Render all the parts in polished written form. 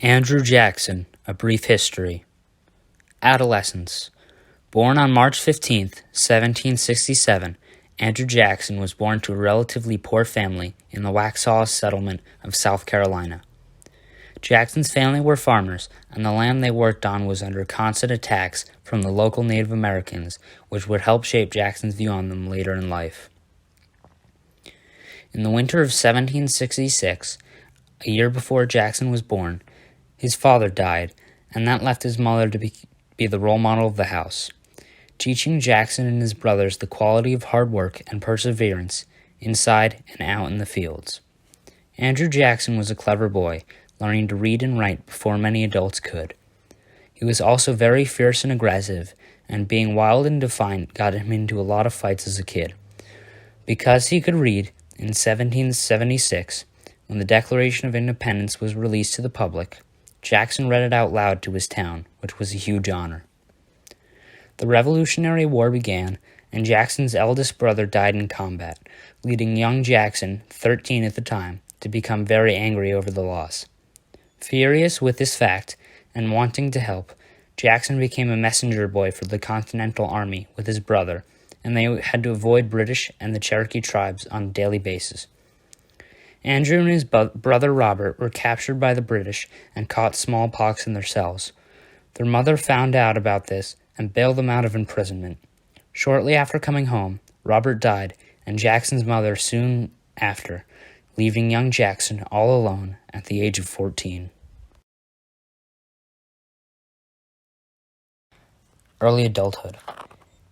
Andrew Jackson, A Brief History. Adolescence. Born on March 15, 1767, Andrew Jackson was born to a relatively poor family in the Waxhaw settlement of South Carolina. Jackson's family were farmers, and the land they worked on was under constant attacks from the local Native Americans, which would help shape Jackson's view on them later in life. In the winter of 1766, a year before Jackson was born, his father died, and that left his mother to be the role model of the house, teaching Jackson and his brothers the quality of hard work and perseverance inside and out in the fields. Andrew Jackson was a clever boy, learning to read and write before many adults could. He was also very fierce and aggressive, and being wild and defiant got him into a lot of fights as a kid. Because he could read, in 1776, when the Declaration of Independence was released to the public, Jackson read it out loud to his town, which was a huge honor. The Revolutionary War began, and Jackson's eldest brother died in combat, leading young Jackson, 13 at the time, to become very angry over the loss. Furious with this fact, and wanting to help, Jackson became a messenger boy for the Continental Army with his brother, and they had to avoid British and the Cherokee tribes on a daily basis. Andrew and his brother Robert were captured by the British and caught smallpox in their cells. Their mother found out about this and bailed them out of imprisonment. Shortly after coming home, Robert died, and Jackson's mother soon after, leaving young Jackson all alone at the age of 14. Early adulthood.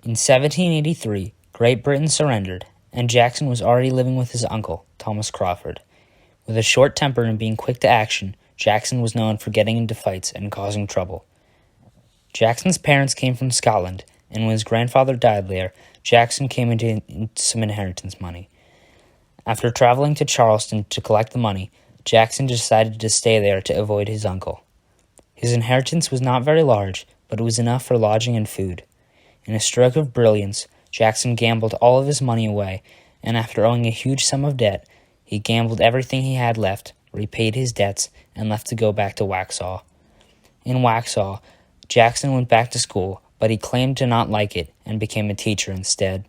In 1783, Great Britain surrendered, and Jackson was already living with his uncle, Thomas Crawford. With a short temper and being quick to action, Jackson was known for getting into fights and causing trouble. Jackson's parents came from Scotland, and when his grandfather died there, Jackson came into some inheritance money. After traveling to Charleston to collect the money, Jackson decided to stay there to avoid his uncle. His inheritance was not very large, but it was enough for lodging and food. In a stroke of brilliance, Jackson gambled all of his money away, and after owing a huge sum of debt, he gambled everything he had left, repaid his debts, and left to go back to Waxhaw. In Waxhaw, Jackson went back to school, but he claimed to not like it and became a teacher instead.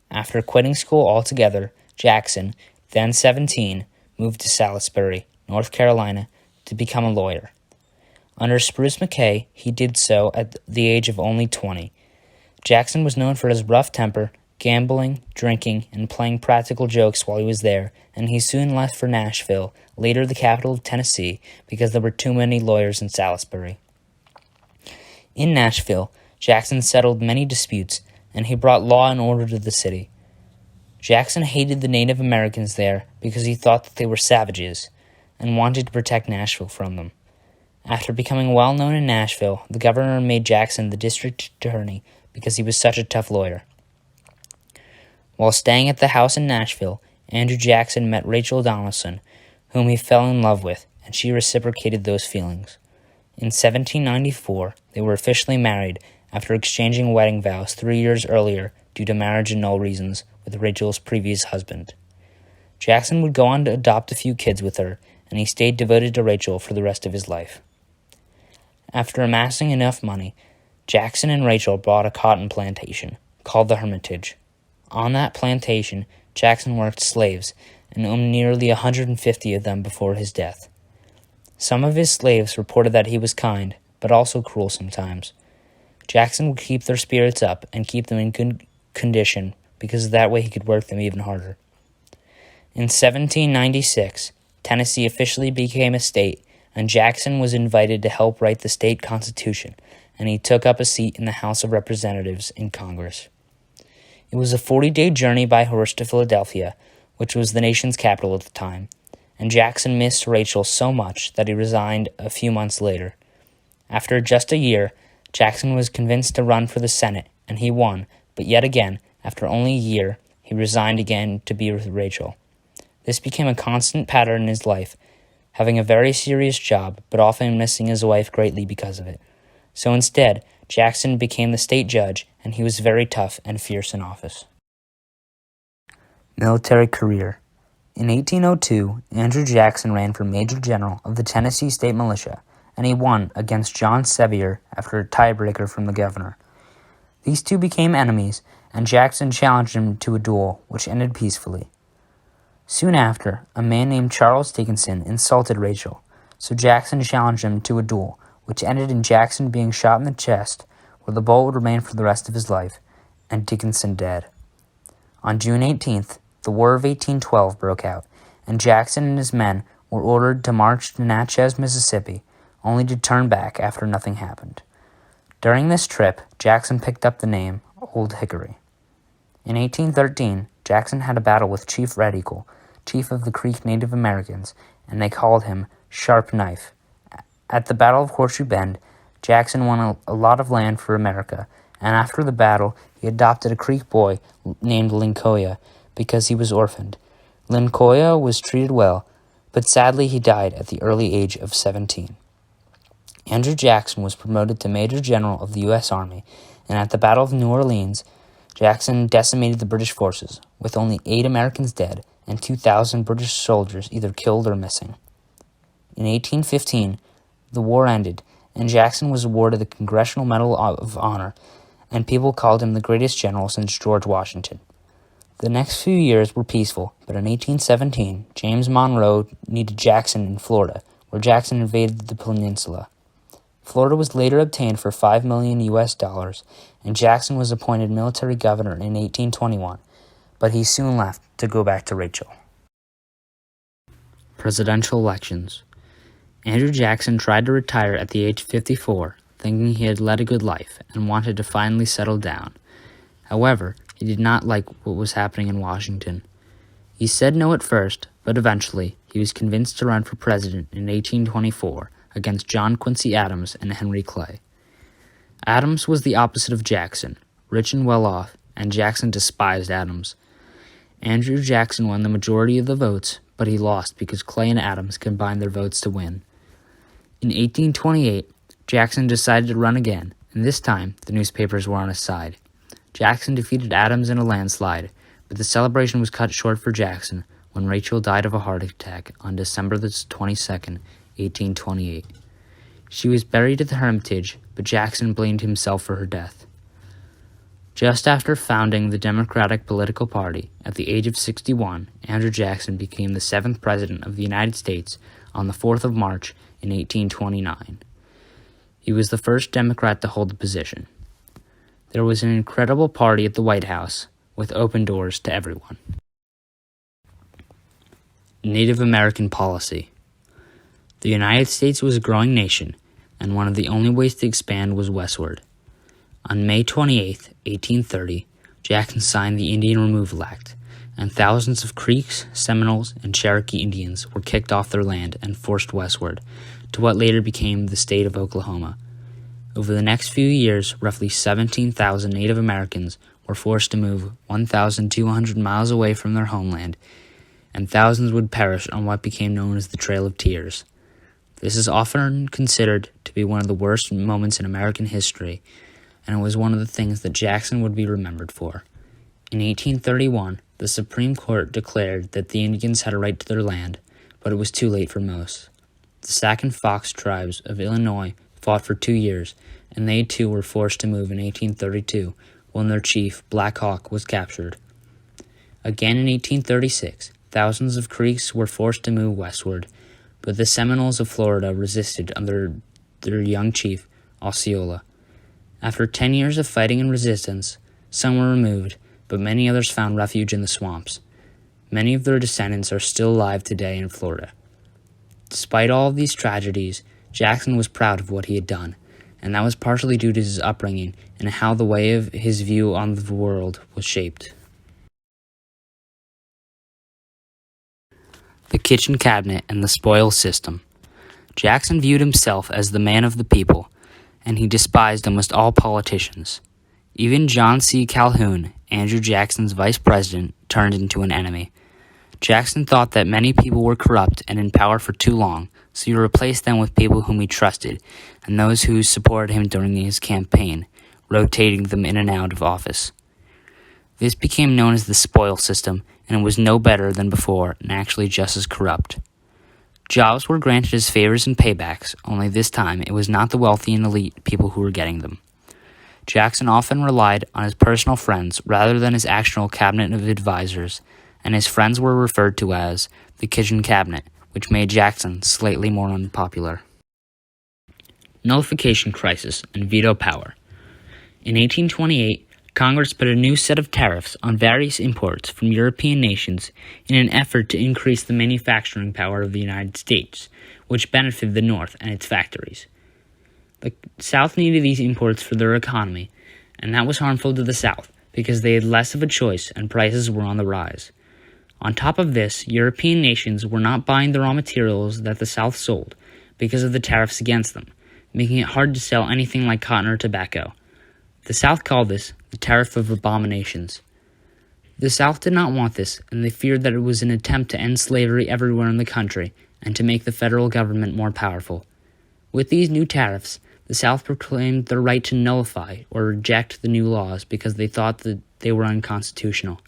After quitting school altogether, Jackson, then 17, moved to Salisbury, North Carolina, to become a lawyer. Under Spruce McKay, he did so at the age of only 20. Jackson was known for his rough temper, gambling, drinking, and playing practical jokes while he was there, and he soon left for Nashville, later the capital of Tennessee, because there were too many lawyers in Salisbury. In Nashville, Jackson settled many disputes, and he brought law and order to the city. Jackson hated the Native Americans there because he thought that they were savages, and wanted to protect Nashville from them. After becoming well known in Nashville, the governor made Jackson the district attorney because he was such a tough lawyer. While staying at the house in Nashville, Andrew Jackson met Rachel Donaldson, whom he fell in love with, and she reciprocated those feelings. In 1794, they were officially married after exchanging wedding vows 3 years earlier due to marriage annul reasons with Rachel's previous husband. Jackson would go on to adopt a few kids with her, and he stayed devoted to Rachel for the rest of his life. After amassing enough money, Jackson and Rachel bought a cotton plantation called the Hermitage. On that plantation, Jackson worked slaves and owned nearly 150 of them before his death. Some of his slaves reported that he was kind, but also cruel sometimes. Jackson would keep their spirits up and keep them in good condition because that way he could work them even harder. In 1796, Tennessee officially became a state, and Jackson was invited to help write the state constitution, and he took up a seat in the House of Representatives in Congress. It was a 40-day journey by horse to Philadelphia, which was the nation's capital at the time, and Jackson missed Rachel so much that he resigned a few months later. After just a year, Jackson was convinced to run for the Senate, and he won, but yet again, after only a year, he resigned again to be with Rachel. This became a constant pattern in his life, having a very serious job, but often missing his wife greatly because of it. So instead, Jackson became the state judge, and he was very tough and fierce in office. Military career. In 1802, Andrew Jackson ran for Major General of the Tennessee State Militia, and he won against John Sevier after a tiebreaker from the governor. These two became enemies, and Jackson challenged him to a duel, which ended peacefully. Soon after, a man named Charles Dickinson insulted Rachel, so Jackson challenged him to a duel, which ended in Jackson being shot in the chest, where the bullet would remain for the rest of his life, and Dickinson dead. On June 18th, the War of 1812 broke out, and Jackson and his men were ordered to march to Natchez, Mississippi, only to turn back after nothing happened. During this trip, Jackson picked up the name Old Hickory. In 1813, Jackson had a battle with Chief Red Eagle, chief of the Creek Native Americans, and they called him Sharp Knife. At the Battle of Horseshoe Bend, Jackson won a lot of land for America, and after the battle, he adopted a Creek boy named Lincoln because he was orphaned. Lincoln was treated well, but sadly he died at the early age of 17. Andrew Jackson was promoted to Major General of the U.S. Army, and at the Battle of New Orleans, Jackson decimated the British forces, with only 8 Americans dead and 2,000 British soldiers either killed or missing. In 1815, the war ended, and Jackson was awarded the Congressional Medal of Honor, and people called him the greatest general since George Washington. The next few years were peaceful, but in 1817, James Monroe needed Jackson in Florida, where Jackson invaded the peninsula. Florida was later obtained for $5 million, and Jackson was appointed military governor in 1821, but he soon left to go back to Rachel. Presidential elections. Andrew Jackson tried to retire at the age of 54, thinking he had led a good life and wanted to finally settle down. However, he did not like what was happening in Washington. He said no at first, but eventually he was convinced to run for president in 1824 against John Quincy Adams and Henry Clay. Adams was the opposite of Jackson, rich and well off, and Jackson despised Adams. Andrew Jackson won the majority of the votes, but he lost because Clay and Adams combined their votes to win. In 1828, Jackson decided to run again, and this time the newspapers were on his side. Jackson defeated Adams in a landslide, but the celebration was cut short for Jackson when Rachel died of a heart attack on December 22nd, 1828. She was buried at the Hermitage, but Jackson blamed himself for her death. Just after founding the Democratic political party, at the age of 61, Andrew Jackson became the 7th President of the United States on the 4th of March in 1829. He was the first Democrat to hold the position. There was an incredible party at the White House, with open doors to everyone. Native American policy. The United States was a growing nation, and one of the only ways to expand was westward. On May 28, 1830, Jackson signed the Indian Removal Act, and thousands of Creeks, Seminoles, and Cherokee Indians were kicked off their land and forced westward to what later became the state of Oklahoma. Over the next few years, roughly 17,000 Native Americans were forced to move 1,200 miles away from their homeland, and thousands would perish on what became known as the Trail of Tears. This is often considered to be one of the worst moments in American history, and it was one of the things that Jackson would be remembered for. In 1831, the Supreme Court declared that the Indians had a right to their land, but it was too late for most. The Sac and Fox tribes of Illinois fought for 2 years, and they too were forced to move in 1832 when their chief, Black Hawk, was captured. Again in 1836, thousands of Creeks were forced to move westward, but the Seminoles of Florida resisted under their young chief, Osceola. After 10 years of fighting and resistance, some were removed, but many others found refuge in the swamps. Many of their descendants are still alive today in Florida. Despite all of these tragedies, Jackson was proud of what he had done, and that was partially due to his upbringing and how the way of his view on the world was shaped. The kitchen cabinet and the spoils system. Jackson viewed himself as the man of the people, and he despised almost all politicians. Even John C. Calhoun, Andrew Jackson's vice president, turned into an enemy. Jackson thought that many people were corrupt and in power for too long, so he replaced them with people whom he trusted, and those who supported him during his campaign, rotating them in and out of office. This became known as the spoil system, and it was no better than before and actually just as corrupt. Jobs were granted as favors and paybacks, only this time it was not the wealthy and elite people who were getting them. Jackson often relied on his personal friends rather than his actual cabinet of advisors, and his friends were referred to as the kitchen cabinet, which made Jackson slightly more unpopular. Nullification crisis and veto power. In 1828, Congress put a new set of tariffs on various imports from European nations in an effort to increase the manufacturing power of the United States, which benefited the North and its factories. The South needed these imports for their economy, and that was harmful to the South because they had less of a choice and prices were on the rise. On top of this, European nations were not buying the raw materials that the South sold because of the tariffs against them, making it hard to sell anything like cotton or tobacco. The South called this the Tariff of Abominations. The South did not want this, and they feared that it was an attempt to end slavery everywhere in the country and to make the federal government more powerful. With these new tariffs, the South proclaimed their right to nullify or reject the new laws because they thought that they were unconstitutional.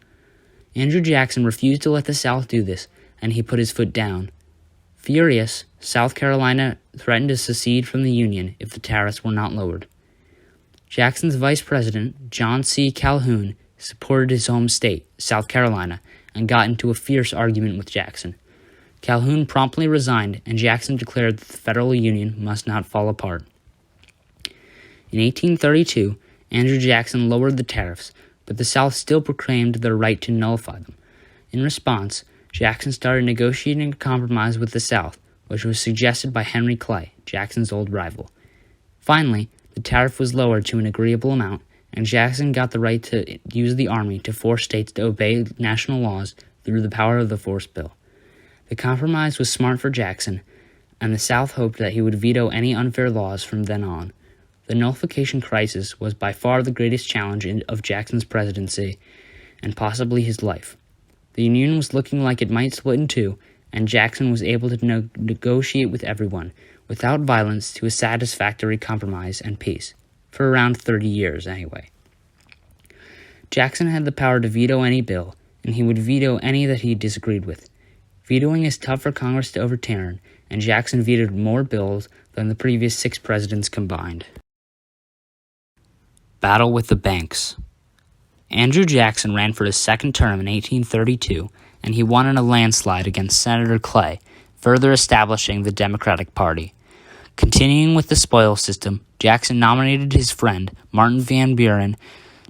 Andrew Jackson refused to let the South do this, and he put his foot down. Furious, South Carolina threatened to secede from the Union if the tariffs were not lowered. Jackson's vice president, John C. Calhoun, supported his home state, South Carolina, and got into a fierce argument with Jackson. Calhoun promptly resigned, and Jackson declared that the federal union must not fall apart. In 1832, Andrew Jackson lowered the tariffs, but the South still proclaimed their right to nullify them. In response, Jackson started negotiating a compromise with the South, which was suggested by Henry Clay, Jackson's old rival. Finally, the tariff was lowered to an agreeable amount, and Jackson got the right to use the army to force states to obey national laws through the power of the force bill. The compromise was smart for Jackson, and the South hoped that he would veto any unfair laws from then on. The nullification crisis was by far the greatest challenge of Jackson's presidency, and possibly his life. The Union was looking like it might split in two, and Jackson was able to negotiate with everyone, without violence, to a satisfactory compromise and peace, for around 30 years anyway. Jackson had the power to veto any bill, and he would veto any that he disagreed with. Vetoing is tough for Congress to overturn, and Jackson vetoed more bills than the previous 6 presidents combined. Battle with the banks. Andrew Jackson ran for his second term in 1832, and he won in a landslide against Senator Clay, further establishing the Democratic Party. Continuing with the spoil system, Jackson nominated his friend, Martin Van Buren,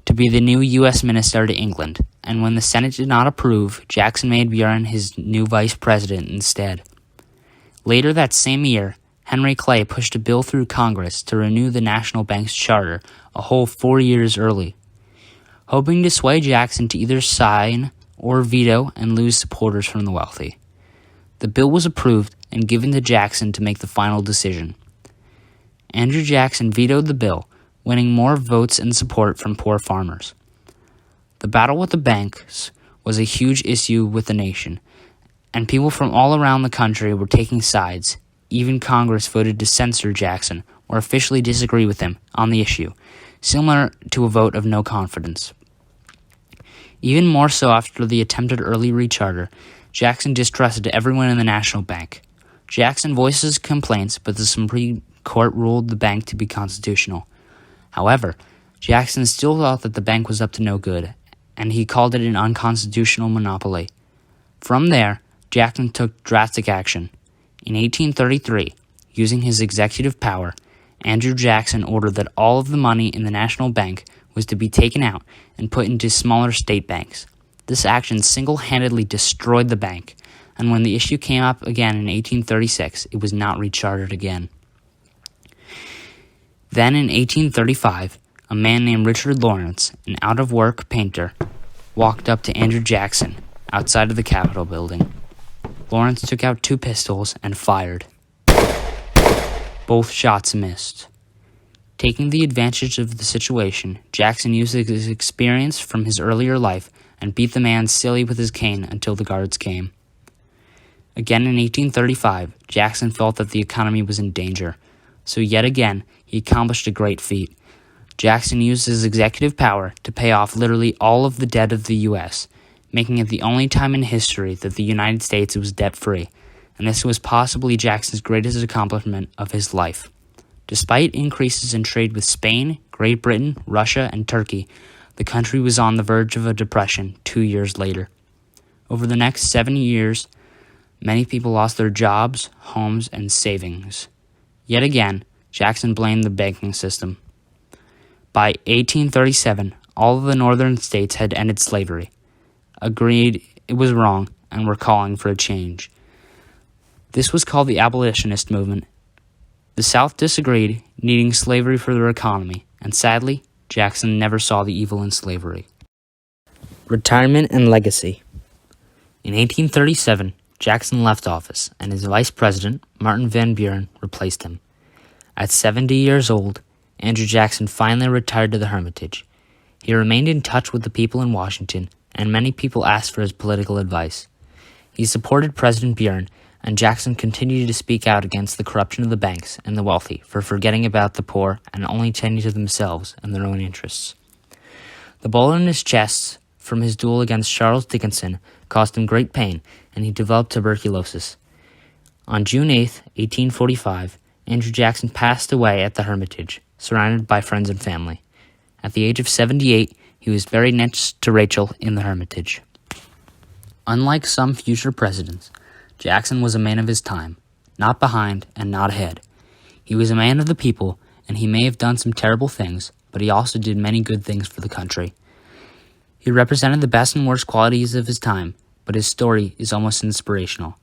to be the new U.S. Minister to England, and when the Senate did not approve, Jackson made Buren his new vice president instead. Later that same year, Henry Clay pushed a bill through Congress to renew the National Bank's charter a whole 4 years early, hoping to sway Jackson to either sign or veto and lose supporters from the wealthy. The bill was approved and given to Jackson to make the final decision. Andrew Jackson vetoed the bill, winning more votes and support from poor farmers. The battle with the banks was a huge issue with the nation, and people from all around the country were taking sides. Even Congress voted to censor Jackson or officially disagree with him on the issue, similar to a vote of no confidence. Even more so after the attempted early recharter, Jackson distrusted everyone in the National Bank. Jackson voiced his complaints, but the Supreme Court ruled the bank to be constitutional. However, Jackson still thought that the bank was up to no good, and he called it an unconstitutional monopoly. From there, Jackson took drastic action. In 1833, using his executive power, Andrew Jackson ordered that all of the money in the National Bank was to be taken out and put into smaller state banks. This action single-handedly destroyed the bank, and when the issue came up again in 1836, it was not rechartered again. Then in 1835, a man named Richard Lawrence, an out-of-work painter, walked up to Andrew Jackson outside of the Capitol building. Lawrence took out 2 pistols and fired. Both shots missed. Taking the advantage of the situation, Jackson used his experience from his earlier life and beat the man silly with his cane until the guards came. Again in 1835, Jackson felt that the economy was in danger, so yet again he accomplished a great feat. Jackson used his executive power to pay off literally all of the debt of the U.S., making it the only time in history that the United States was debt-free, and this was possibly Jackson's greatest accomplishment of his life. Despite increases in trade with Spain, Great Britain, Russia, and Turkey, the country was on the verge of a depression 2 years later. Over the next 7 years, many people lost their jobs, homes, and savings. Yet again, Jackson blamed the banking system. By 1837, all of the northern states had ended slavery, agreed it was wrong, and were calling for a change. This was called the abolitionist movement. The South disagreed, needing slavery for their economy, and sadly, Jackson never saw the evil in slavery. Retirement and legacy. In 1837, Jackson left office, and his vice president, Martin Van Buren, replaced him. At 70 years old, Andrew Jackson finally retired to the Hermitage. He remained in touch with the people in Washington, and many people asked for his political advice. He supported President Buren, and Jackson continued to speak out against the corruption of the banks and the wealthy for forgetting about the poor and only tending to themselves and their own interests. The bullet in his chest from his duel against Charles Dickinson caused him great pain, and he developed tuberculosis. On June 8, 1845, Andrew Jackson passed away at the Hermitage, surrounded by friends and family. At the age of 78, he was buried next to Rachel in the Hermitage. Unlike some future presidents, Jackson was a man of his time, not behind and not ahead. He was a man of the people, and he may have done some terrible things, but he also did many good things for the country. He represented the best and worst qualities of his time, but his story is almost inspirational.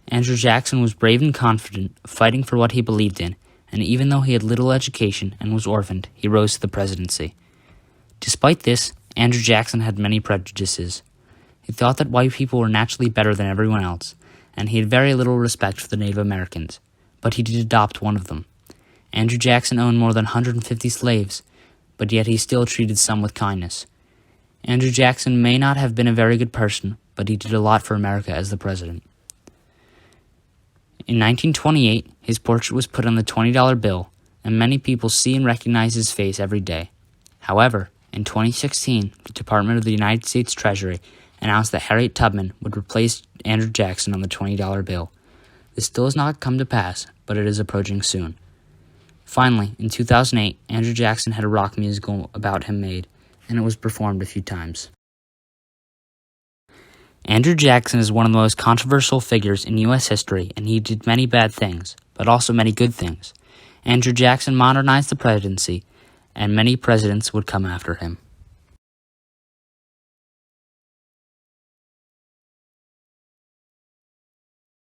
Andrew Jackson was brave and confident, fighting for what he believed in, and even though he had little education and was orphaned, he rose to the presidency. Despite this, Andrew Jackson had many prejudices. He thought that white people were naturally better than everyone else, and he had very little respect for the Native Americans, but he did adopt one of them. Andrew Jackson owned more than 150 slaves, but yet he still treated some with kindness. Andrew Jackson may not have been a very good person, but he did a lot for America as the president. In 1928, his portrait was put on the $20 bill, and many people see and recognize his face every day. However, in 2016, the Department of the United States Treasury announced that Harriet Tubman would replace Andrew Jackson on the $20 bill. This still has not come to pass, but it is approaching soon. Finally, in 2008, Andrew Jackson had a rock musical about him made, and it was performed a few times. Andrew Jackson is one of the most controversial figures in U.S. history, and he did many bad things, but also many good things. Andrew Jackson modernized the presidency, and many presidents would come after him.